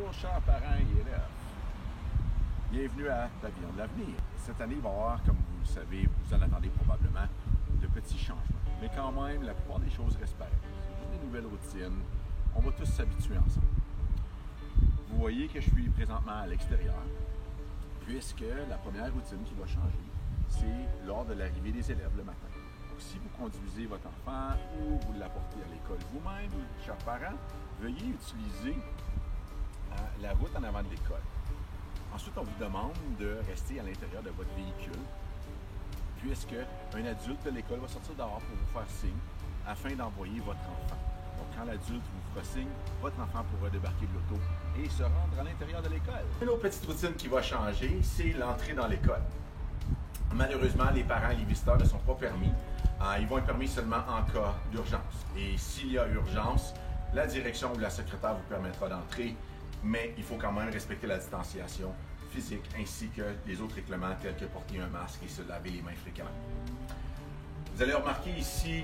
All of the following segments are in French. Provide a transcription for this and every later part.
Bonjour, chers parents et élèves. Bienvenue à Pavillon de l'avenir. Cette année, il va y avoir, comme vous le savez, vous en attendez probablement, de petits changements. Mais quand même, la plupart des choses restent pareilles. C'est juste des nouvelles routines. On va tous s'habituer ensemble. Vous voyez que je suis présentement à l'extérieur, puisque la première routine qui va changer, c'est lors de l'arrivée des élèves le matin. Donc, si vous conduisez votre enfant ou vous l'apportez à l'école vous-même, chers parents, veuillez utiliser la route en avant de l'école. Ensuite, on vous demande de rester à l'intérieur de votre véhicule, puisque un adulte de l'école va sortir dehors pour vous faire signe afin d'envoyer votre enfant. Donc, quand l'adulte vous fera signe, votre enfant pourra débarquer de l'auto et se rendre à l'intérieur de l'école. Une autre petite routine qui va changer, c'est l'entrée dans l'école. Malheureusement, les parents et les visiteurs ne sont pas permis. Ils vont être permis seulement en cas d'urgence. Et s'il y a urgence, la direction ou la secrétaire vous permettra d'entrer, mais il faut quand même respecter la distanciation physique ainsi que les autres règlements tels que porter un masque et se laver les mains fréquemment. Vous allez remarquer ici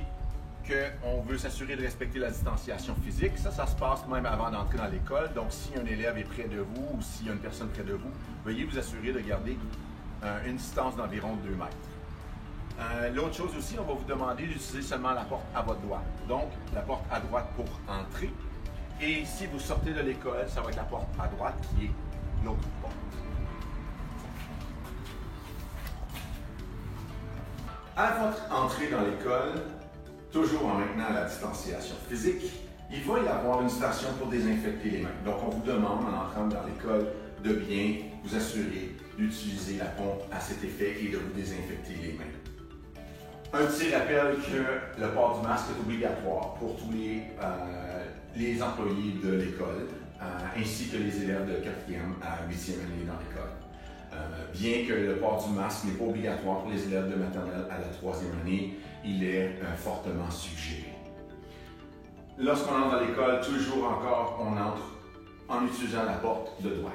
qu'on veut s'assurer de respecter la distanciation physique. Ça se passe même avant d'entrer dans l'école. Donc, si un élève est près de vous ou s'il y a une personne près de vous, veuillez vous assurer de garder une distance d'environ 2 mètres. L'autre chose aussi, on va vous demander d'utiliser seulement la porte à votre droite. Donc, la porte à droite pour entrer. Et si vous sortez de l'école, ça va être la porte à droite qui est l'autre porte. À votre entrée dans l'école, toujours en maintenant la distanciation physique, il va y avoir une station pour désinfecter les mains. Donc, on vous demande, en entrant dans l'école, de bien vous assurer d'utiliser la pompe à cet effet et de vous désinfecter les mains. Un petit rappel que le port du masque est obligatoire pour tous les employés de l'école, ainsi que les élèves de 4e à 8e année dans l'école. Bien que le port du masque n'est pas obligatoire pour les élèves de maternelle à la 3e année, il est fortement suggéré. Lorsqu'on entre dans l'école, toujours encore, on entre en utilisant la porte de droite.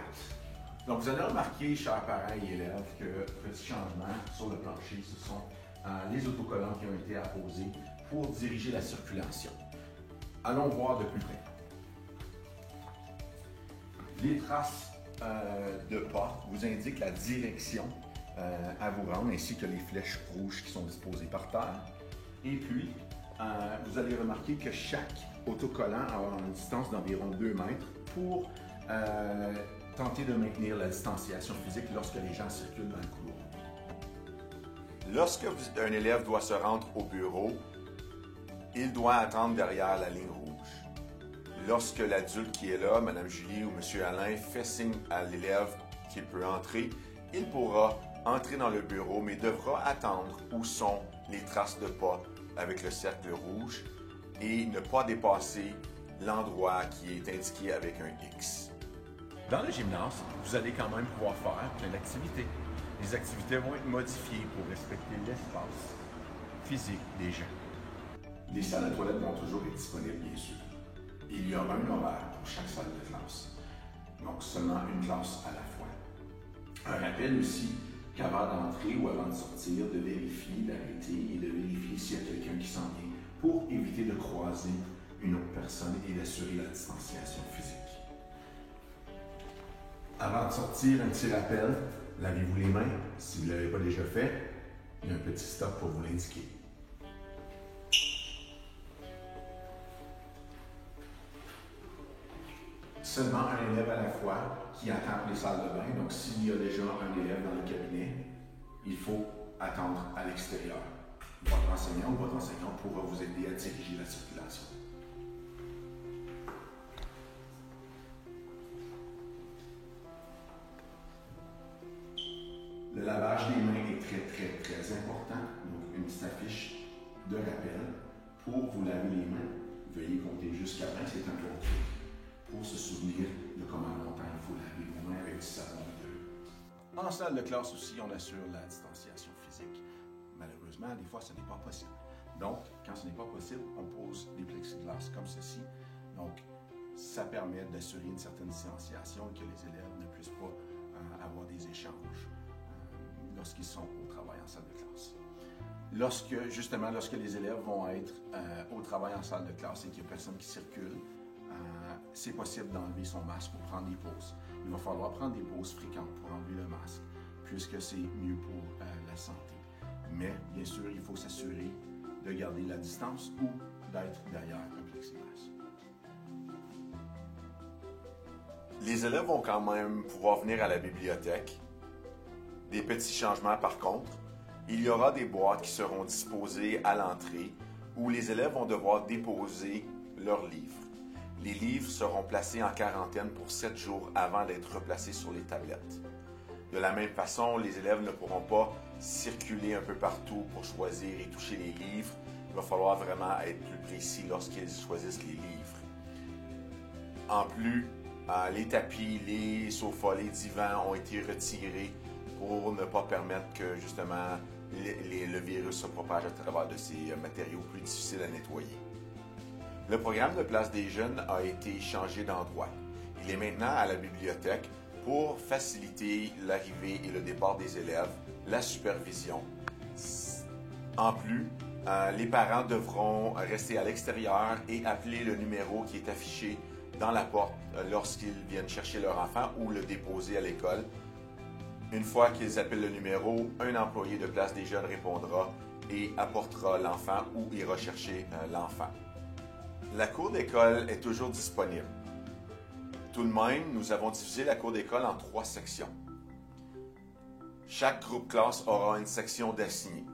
Donc, vous allez remarquer, chers parents et élèves, que petit changement sur le plancher, ce sont les autocollants qui ont été apposés pour diriger la circulation. Allons voir de plus près. Les traces de pas vous indiquent la direction à vous rendre, ainsi que les flèches rouges qui sont disposées par terre. Et puis, vous allez remarquer que chaque autocollant a une distance d'environ 2 mètres pour tenter de maintenir la distanciation physique lorsque les gens circulent dans le couloir. Lorsque un élève doit se rendre au bureau, il doit attendre derrière la ligne rouge. Lorsque l'adulte qui est là, Mme Julie ou M. Alain, fait signe à l'élève qu'il peut entrer, il pourra entrer dans le bureau, mais devra attendre où sont les traces de pas avec le cercle rouge et ne pas dépasser l'endroit qui est indiqué avec un X. Dans le gymnase, vous allez quand même pouvoir faire plein d'activités. Les activités vont être modifiées pour respecter l'espace physique des gens. Les salles de toilette vont toujours être disponibles, bien sûr. Il y aura un horaire pour chaque salle de classe, donc seulement une classe à la fois. Un rappel aussi qu'avant d'entrer ou avant de sortir, de vérifier, d'arrêter et de vérifier s'il y a quelqu'un qui s'en vient pour éviter de croiser une autre personne et d'assurer la distanciation physique. Avant de sortir, un petit rappel, lavez-vous les mains. Si vous ne l'avez pas déjà fait, il y a un petit stop pour vous l'indiquer. Seulement un élève à la fois qui attend les salles de bain. Donc, s'il y a déjà un élève dans le cabinet, il faut attendre à l'extérieur. Votre enseignant ou votre enseignante pourra vous aider à diriger la circulation. Le lavage des mains est très important. Donc, une petite affiche de rappel pour vous laver les mains. Veuillez compter jusqu'à 20, c'est un tour pour se souvenir de comment longtemps il faut laver vos mains avec du savon de. En salle de classe aussi, on assure la distanciation physique. Malheureusement, des fois, ce n'est pas possible. Donc, quand ce n'est pas possible, on pose des plexiglas comme ceci. Donc, ça permet d'assurer une certaine distanciation et que les élèves ne puissent pas avoir des échanges lorsqu'ils sont au travail en salle de classe. Lorsque les élèves vont être au travail en salle de classe et qu'il n'y a personne qui circule, c'est possible d'enlever son masque pour prendre des pauses. Il va falloir prendre des pauses fréquentes pour enlever le masque, puisque c'est mieux pour la santé. Mais bien sûr, il faut s'assurer de garder la distance ou d'être derrière un plexiglas. Les élèves vont quand même pouvoir venir à la bibliothèque. Des petits changements par contre. Il y aura des boîtes qui seront disposées à l'entrée où les élèves vont devoir déposer leurs livres. Les livres seront placés en quarantaine pour 7 jours avant d'être replacés sur les tablettes. De la même façon, les élèves ne pourront pas circuler un peu partout pour choisir et toucher les livres. Il va falloir vraiment être plus précis lorsqu'ils choisissent les livres. En plus, les tapis, les sofas, les divans ont été retirés pour ne pas permettre que justement le virus se propage à travers de ces matériaux plus difficiles à nettoyer. Le programme de place des jeunes a été changé d'endroit. Il est maintenant à la bibliothèque pour faciliter l'arrivée et le départ des élèves, la supervision. En plus, les parents devront rester à l'extérieur et appeler le numéro qui est affiché dans la porte lorsqu'ils viennent chercher leur enfant ou le déposer à l'école. Une fois qu'ils appellent le numéro, un employé de place des jeunes répondra et apportera l'enfant ou ira chercher l'enfant. La cour d'école est toujours disponible. Tout de même, nous avons divisé la cour d'école en 3 sections. Chaque groupe classe aura une section d'assignés.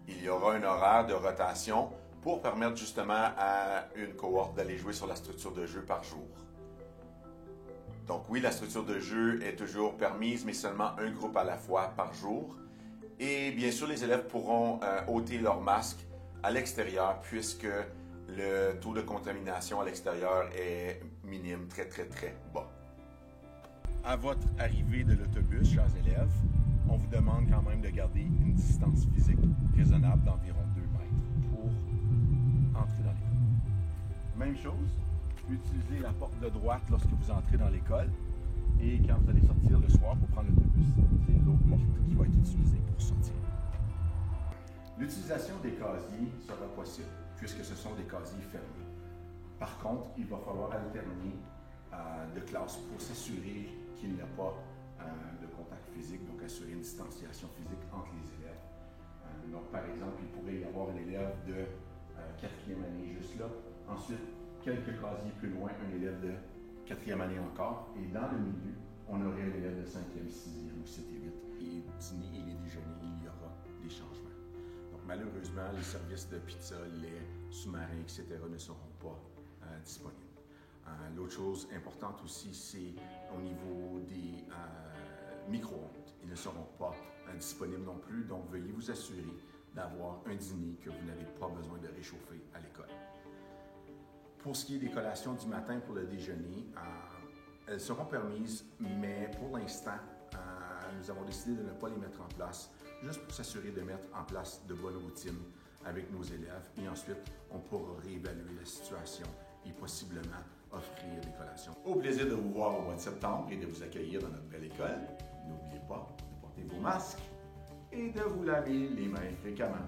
Il y aura un horaire de rotation pour permettre justement à une cohorte d'aller jouer sur la structure de jeu par jour. Donc oui, la structure de jeu est toujours permise, mais seulement un groupe à la fois par jour. Et bien sûr, les élèves pourront ôter leur masque à l'extérieur puisque le taux de contamination à l'extérieur est minime, très bas. À votre arrivée de l'autobus, chers élèves, on vous demande quand même de garder une distance physique raisonnable d'environ 2 mètres pour entrer dans l'école. Même chose, utilisez la porte de droite lorsque vous entrez dans l'école et quand vous allez sortir le soir pour prendre l'autobus, c'est l'autre porte qui va être utilisée pour sortir. L'utilisation des casiers sera possible puisque ce sont des casiers fermés. Par contre, il va falloir alterner de classe pour s'assurer qu'il n'y a pas de contact physique, donc assurer une distanciation physique entre les élèves. Donc, par exemple, il pourrait y avoir un élève de 4e année juste là. Ensuite, quelques casiers plus loin, un élève de 4e année encore. Et dans le milieu, on aurait un élève de 5e, 6e ou 7e et 8. Et dîner et les déjeuners, il y aura des changements. Donc, malheureusement, les services de pizza, lait, sous-marins, etc. ne seront pas disponibles. L'autre chose importante aussi, c'est au niveau des micro-ondes. Ils ne seront pas disponibles non plus, donc veuillez vous assurer d'avoir un dîner que vous n'avez pas besoin de réchauffer à l'école. Pour ce qui est des collations du matin pour le déjeuner, elles seront permises, mais pour l'instant, nous avons décidé de ne pas les mettre en place, juste pour s'assurer de mettre en place de bonnes routines avec nos élèves et ensuite, on pourra réévaluer la situation et possiblement offrir des collations. Au plaisir de vous voir au mois de septembre et de vous accueillir dans notre belle école. N'oubliez pas de porter vos masques et de vous laver les mains fréquemment.